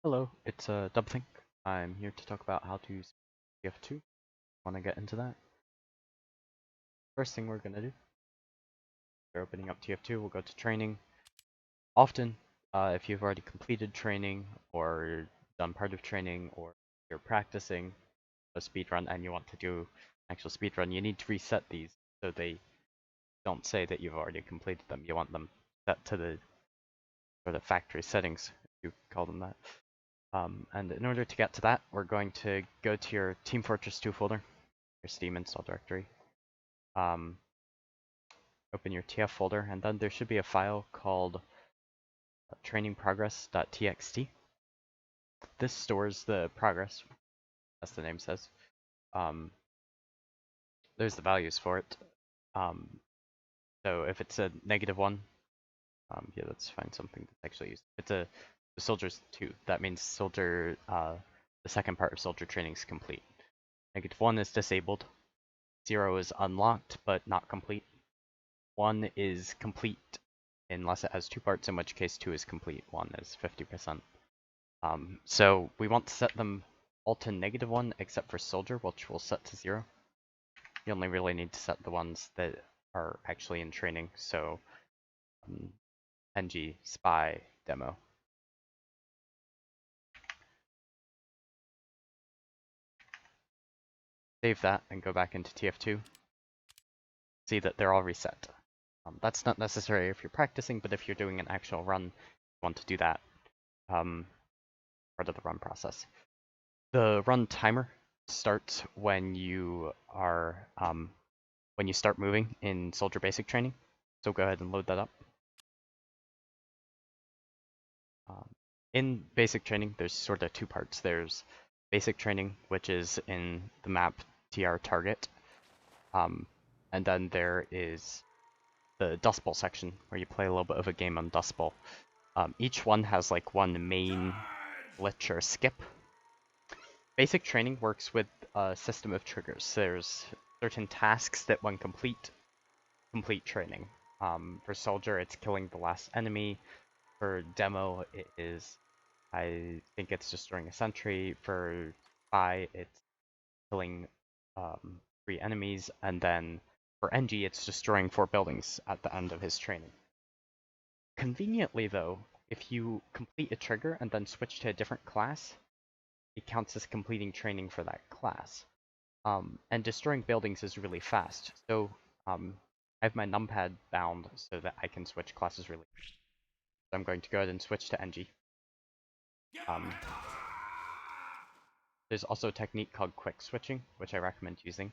Hello, it's DubThink. I'm here to talk about how to use TF2. Want to get into that? First thing we're gonna do, we're opening up TF2. We'll go to training. Often, if you've already completed training or done part of training, or you're practicing a speedrun and you want to do actual speedrun, you need to reset these so they don't say that you've already completed them. You want them set to the sort of factory settings, if you call them that. And in order to get to that, we're going to go to your Team Fortress 2 folder, your Steam install directory. Open your TF folder, and then there should be a file called trainingprogress.txt. This stores the progress, as the name says. There's the values for it. So if it's a -1, yeah, let's find something that's actually used. If it's a soldier's 2, that means soldier, the second part of soldier training is complete. -1 is disabled. 0 is unlocked but not complete. 1 is complete unless it has 2 parts, in which case 2 is complete. 1 is 50%. So we want to set them all to -1 except for soldier, which we'll set to 0. You only really need to set the ones that are actually in training, so NG, spy, demo. Save that and go back into TF2. See that they're all reset. That's not necessary if you're practicing, but if you're doing an actual run, you want to do that part of the run process. The run timer starts when you are when you start moving in soldier basic training. So go ahead and load that up. In basic training, there's sort of 2 parts. There's basic training, which is in the map TR target, and then there is the Dust Bowl section, where you play a little bit of a game on Dust Bowl. Each one has like one main glitch or skip. Basic training works with a system of triggers. There's certain tasks that when complete training. For soldier, it's killing the last enemy. For demo, it is, I think it's destroying a sentry. For spy, it's killing 3 enemies, and then for NG, it's destroying 4 buildings at the end of his training. Conveniently though, if you complete a trigger and then switch to a different class, it counts as completing training for that class. And destroying buildings is really fast, so I have my numpad bound so that I can switch classes really fast. So I'm going to go ahead and switch to NG. There's also a technique called quick switching, which I recommend using.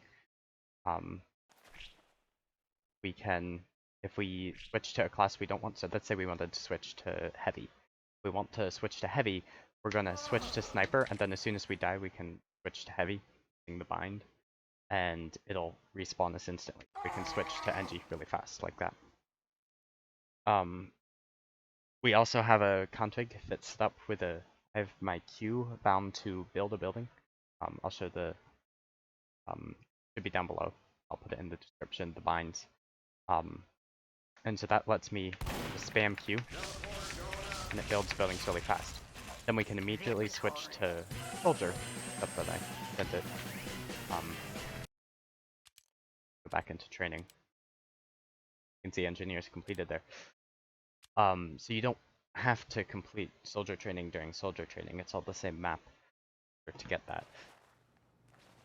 We can, if we switch to a class we don't want, so let's say we wanted to switch to heavy. If we want to switch to heavy, we're going to switch to sniper, and then as soon as we die, we can switch to heavy using the bind, and it'll respawn us instantly. We can switch to NG really fast, like that. We also have a config that's set up with I have my queue bound to build a building. I'll show the, should be down below. I'll put it in the description, the binds. And so that lets me spam Q, and it builds buildings really fast. Then we can immediately switch to soldier, except that I sent it, go back into training. You can see engineers completed there. So you don't have to complete soldier training during soldier training. It's all the same map to get that.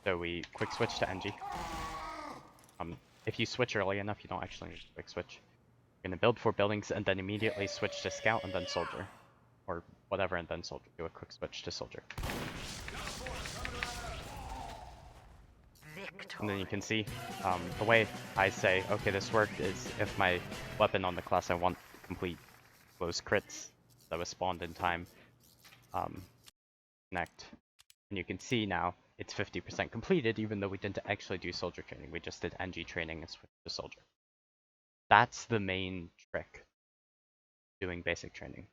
So we quick switch to NG. If you switch early enough, you don't actually need to quick switch. You're gonna build 4 buildings and then immediately switch to scout and then soldier, or whatever, and then soldier. Do a quick switch to soldier. And then you can see the way I say, okay, this worked is if my weapon on the class I want to complete close crits that was spawned in time, connect, and you can see now it's 50% completed, even though we didn't actually do soldier training. We just did NG training and switched to soldier. That's the main trick doing basic training.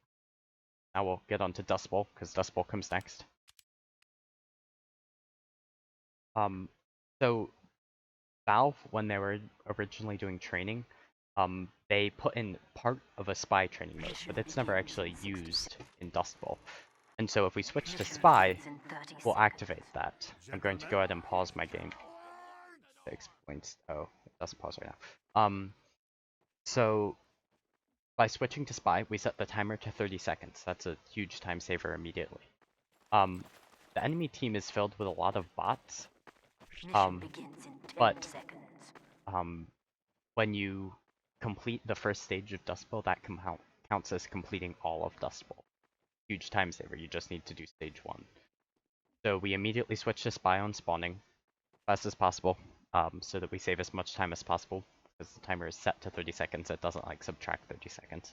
Now we'll get on to Dust Bowl, because Dust Bowl comes next. So Valve, when they were originally doing training, they put in part of a spy training mode, but it's never actually used in Dust Bowl. And so if we switch to spy, we'll activate that. I'm going to go ahead and pause my game. It explains. Oh, it doesn't pause right now. So by switching to spy, we set the timer to 30 seconds. That's a huge time saver immediately. The enemy team is filled with a lot of bots. But when you complete the first stage of Dust Bowl, that counts as completing all of Dust Bowl. Huge time saver, you just need to do stage 1. So we immediately switch to spy on spawning, fast as possible, so that we save as much time as possible, because the timer is set to 30 seconds, it doesn't like subtract 30 seconds.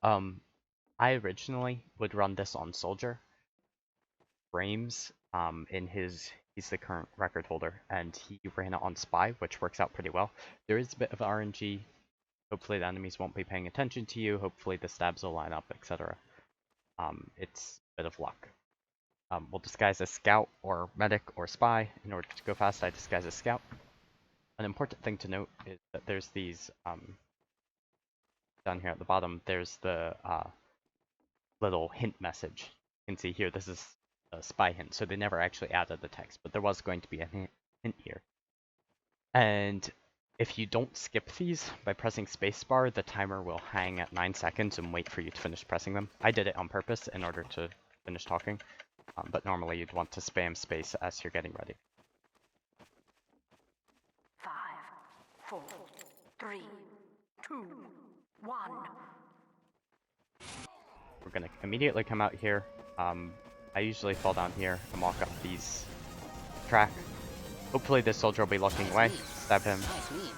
I originally would run this on Soldier. Frames, he's the current record holder, and he ran it on Spy, which works out pretty well. There is a bit of RNG. Hopefully the enemies won't be paying attention to you. Hopefully the stabs will line up, etc. It's a bit of luck. We'll disguise as Scout or Medic or Spy. In order to go fast, I disguise as Scout. An important thing to note is that there's these, down here at the bottom, there's the little hint message. You can see here, this is a spy hint, so they never actually added the text, but there was going to be a hint here. And if you don't skip these by pressing spacebar, the timer will hang at 9 seconds and wait for you to finish pressing them. I did it on purpose in order to finish talking, but normally you'd want to spam space as you're getting ready. 5, 4, 3, 2, 1. We're gonna immediately come out here. I usually fall down here and walk up these track. Hopefully this soldier will be looking away. Stab him,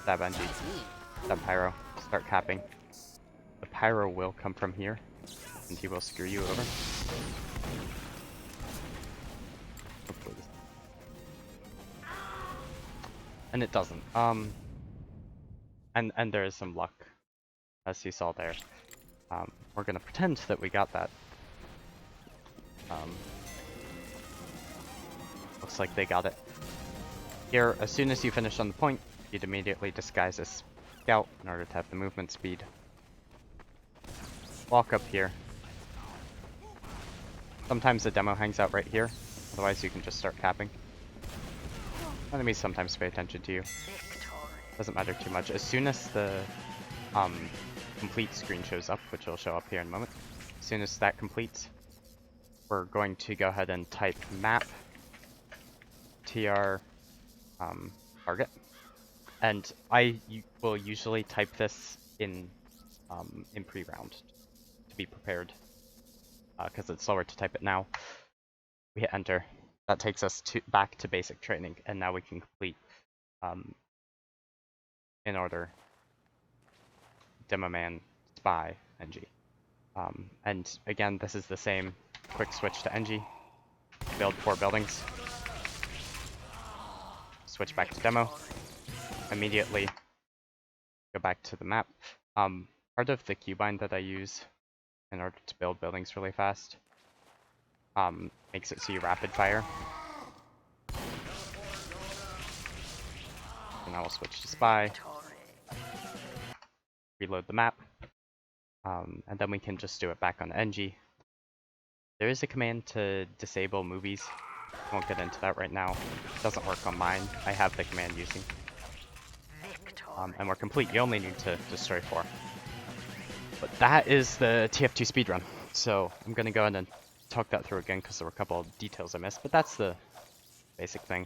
stab NG, stab pyro, start capping. The pyro will come from here, and he will screw you over. Hopefully this... And it doesn't. And there is some luck, as you saw there. We're gonna pretend that we got that. Looks like they got it. Here, as soon as you finish on the point, you'd immediately disguise as Scout in order to have the movement speed. Walk up here. Sometimes the demo hangs out right here, otherwise you can just start capping. Enemies sometimes pay attention to you. Doesn't matter too much. As soon as the complete screen shows up, which will show up here in a moment, as soon as that completes, we're going to go ahead and type map tr target, and I will usually type this in pre-round to be prepared, because it's slower to type it now. We hit enter. That takes us back to basic training, and now we can complete in order demoman, spy, NG. And again, this is the same. Quick switch to NG, build 4 buildings, switch back to demo, immediately go back to the map. Part of the keybind that I use in order to build buildings really fast makes it so you rapid fire. And I will switch to spy, reload the map, and then we can just do it back on NG. There is a command to disable movies. I won't get into that right now. It doesn't work on mine. I have the command using. And we're complete. You only need to destroy 4. But that is the TF2 speedrun. So I'm going to go ahead and talk that through again because there were a couple of details I missed. But that's the basic thing.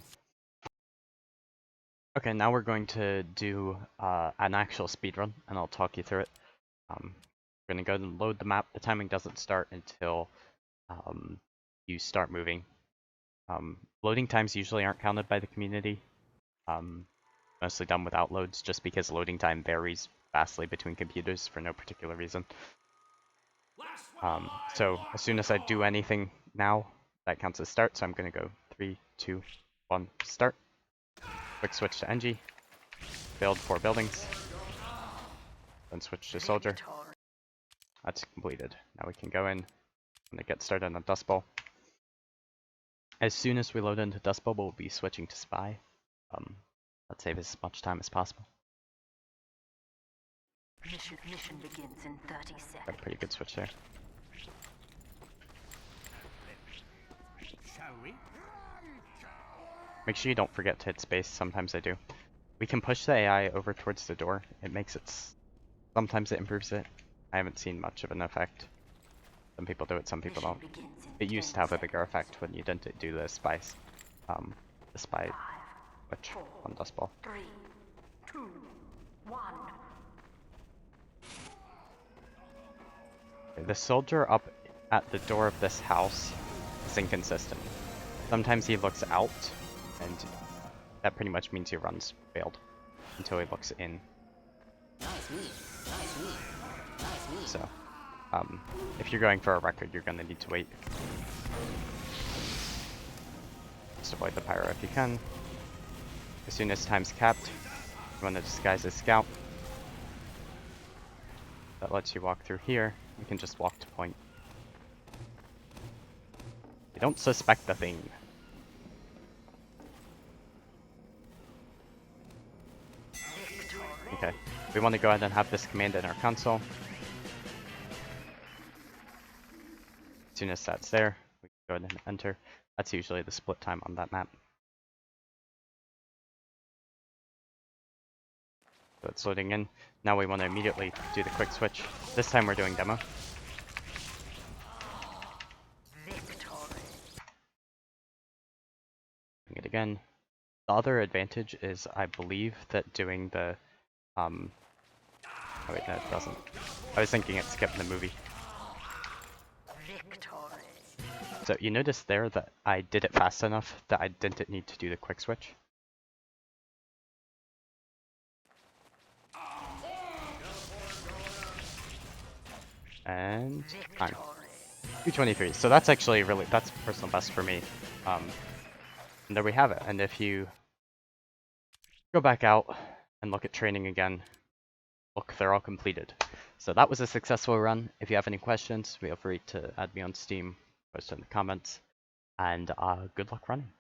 Okay, now we're going to do an actual speedrun, and I'll talk you through it. We're going to go ahead and load the map. The timing doesn't start until you start moving. Loading times usually aren't counted by the community. Mostly done without loads, just because loading time varies vastly between computers for no particular reason. So as soon as I do anything now, that counts as start. So I'm going to go 3, 2, 1, start. Quick switch to NG. Build 4 buildings. Then switch to soldier. That's completed. Now we can go in and get started on Dust Bowl. As soon as we load into Dust Bowl, we'll be switching to spy. Let's save as much time as possible. Mission begins in 30 seconds. Got a pretty good switch there. Make sure you don't forget to hit space. Sometimes I do. We can push the AI over towards the door. It makes it... Sometimes it improves it. I haven't seen much of an effect. Some people do it, some people don't. It used to have a bigger effect when you didn't do the spy switch on Dust Ball. 3, 2, 1. The soldier up at the door of this house is inconsistent. Sometimes he looks out, and that pretty much means your run's failed until he looks in. So, if you're going for a record, you're gonna need to wait. Just avoid the pyro if you can. As soon as time's capped, you want to disguise as scout. That lets you walk through here. You can just walk to point. You don't suspect the thing. Okay, we want to go ahead and have this command in our console. As soon as that's there, we can go ahead and enter. That's usually the split time on that map. So it's loading in. Now we want to immediately do the quick switch. This time we're doing demo. Doing it again. The other advantage is, I believe, that doing the oh wait, no, it doesn't. I was thinking it skipped the movie. So you notice there that I did it fast enough that I didn't need to do the quick switch. And time. 2:23. So that's actually that's personal best for me. And there we have it. And if you go back out and look at training again, look, they're all completed. So that was a successful run. If you have any questions, feel free to add me on Steam, post in the comments, and good luck running.